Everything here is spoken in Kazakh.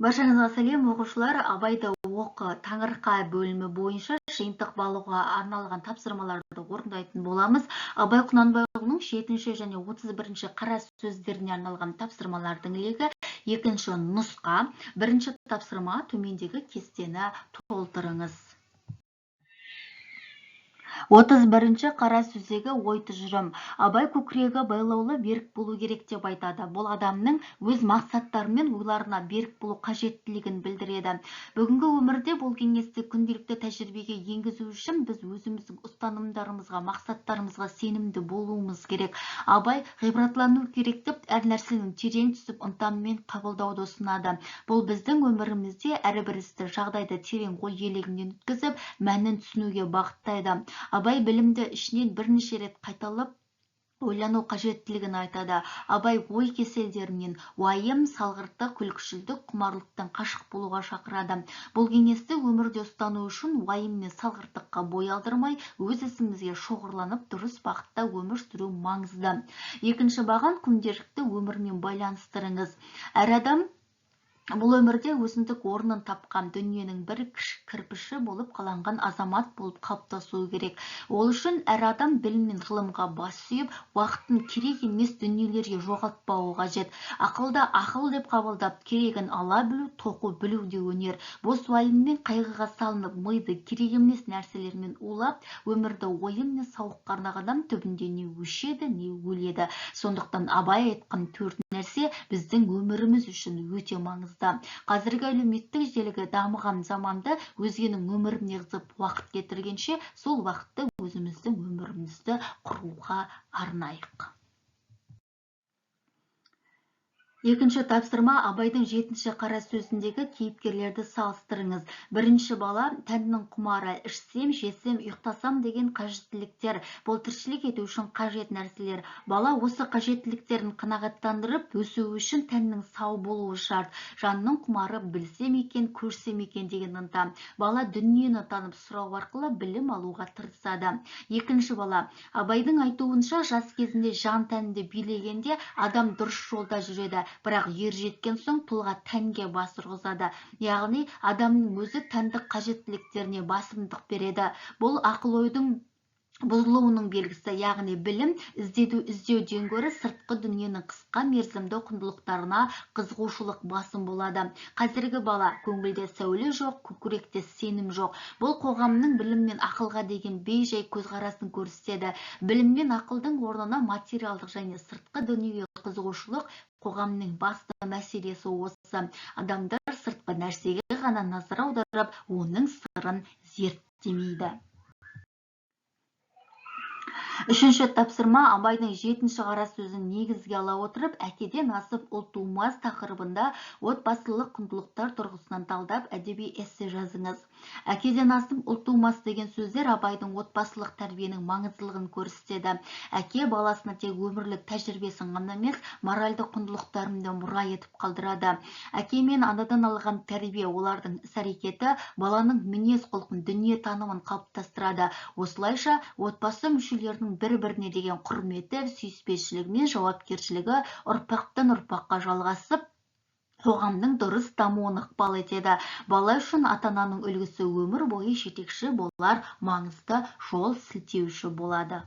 Баршаңызға сәлем, оқушылар. Абайды оқы таңырқа бөлімі бойынша жиынтық балуға арналған тапсырмаларды орындайтын боламыз. Абай Құнанбайұлының 7 және 31 қара сөздеріне арналған тапсырмалардың легі 2 нұсқа. Бірінші тапсырма төмендегі кестені толтырыңыз. 31 қара сөздегі ой тұжырым. Абай көкірегі байлаулы берік болу керек деп айтады. Бұл адамның өз мақсаттары мен ойларына берік болу қажеттілігін білдіреді. Бүгінгі өмірде бұл кеңесті күнделікті тәжірибеге енгізу үшін біз өзіміздің ұстанымдарымызға, мақсаттарымызға сенімді болуымыз керек. Абай ғибратлану керек деп әр нәрсенің терең түсіп ынтамен қабылдауды ұсынады. Бұл біздің өмірімізде әрбір істі, жағдайды терең ой елегінен өткізіп, мәнін түсінуге бағыттайды. Абай білімді ішінен бірнеше рет қайталап ойлану қажеттілігін айтады. Абай ой кеселдерінен уайым, салғырттық, күлкішілдік, құмарлықтан қашық болуға шақырады. Бұл кеңесті өмірде ұстану үшін уайым мен салғырттыққа бой алдырмай, өз ісімізге шоғырланып, дұрыс бағытта өмір сүру маңызды. Екінші баған күнделікті өмірмен байланыстырыңыз. Әр адам бұл өмірде өзіндік орнын тапқан, дүниенің бір кірпіші болып қаланған азамат болып қалыптасуы керек. Ол үшін әр адам білім мен ғылымға бас сүйіп, уақытын керек емес дүниелерге жоғалтпауы қажет. Ақылды ақыл деп қабылдап, керегін ала білу, тоқу білу де өнер. Бос уайым мен қайғыға салынып, миды керек емес нәрселермен улап, өмірді ойын мен сауыққа арнаған адам түбінде не өшеді, не өледі. Сондықтан Абай айтқан 4 нәрсе біздің өміріміз үшін өте маңызды. Қазіргі әлеуметтік желіге дамыған заманда өзгенің өміріне қызып уақыт кетіргенше, сол уақытты өзіміздің өмірімізді құруға арнайық. Екінші тапсырма Абайдың 7 қара сөзіндегі кейіпкерлерді салыстырыңыз. Бірінші бала тәннің құмары, ішсем, жесем, ұйықтасам деген қажеттіліктер. Бұл тіршілік ету үшін қажет нәрселер. Бала осы қажеттіліктерін қанағаттандырып, өсу үшін тәннің сау болуы шарт. Жанның құмары білсем екен, көрсем екен деген ынта. Бала дүниені танып сұрау арқылы білім алуға тырысады. Екінші бала Абайдың айтуынша жас кезінде жан тәнді билегенде адам дұрыс жолда жүреді. Бірақ ер жеткен соң тұлға тәнге бас ұрғызады. Яғни адамның өзі тәндік қажеттіліктеріне басымдық береді. Бұл ақыл ойдың бұзылуының белгісі, яғни білім іздеуден гөрі сыртқы дүниенің қысқа мерзімді құндылықтарына қызығушылық басым болады. Қазіргі бала көңілде сәуле жоқ, көкіректе сенім жоқ. Бұл қоғамның білім мен ақылға деген бей-жай көзқарасын көрсетеді. Білім мен ақылдың орнына материалдық және сыртқы дүниеге қызығушылық қоғамның басты мәселесі осы. Адамдар сыртқы нәрсеге ғана назар аударып, оның сырын зерттемейді. Үшінші тапсырма Абайдың 7 қара сөзін негізге ала отырып, әкеден асып ұл тумас тақырыбында отбасылық құндылықтар тұрғысынан талдап әдеби эссе жазыңыз. Әкеден асып ұл тумас деген сөздер Абайдың отбасылық тәрбиенің маңыздылығын көрсетеді. Әке баласына тек өмірлік тәжірибесін ғана емес, моральды құндылықтарын да мұра етіп қалдырады. Әке мен анадан алған тәрбие, олардың іс-әрекеті баланың мінез-құлқын, дүние танымын қалыптастырады. Осылайша отбасы мүшелерінің бір-біріне деген құрметі, сүйіспеншілігі мен жауапкершілігі ұрпақтан ұрпаққа жалғасып, қоғамның дұрыс дамуына ықпал етеді. Бала үшін ата-ананың үлгісі өмір бойы жетекші болар, маңызды жол сілтеуші болады.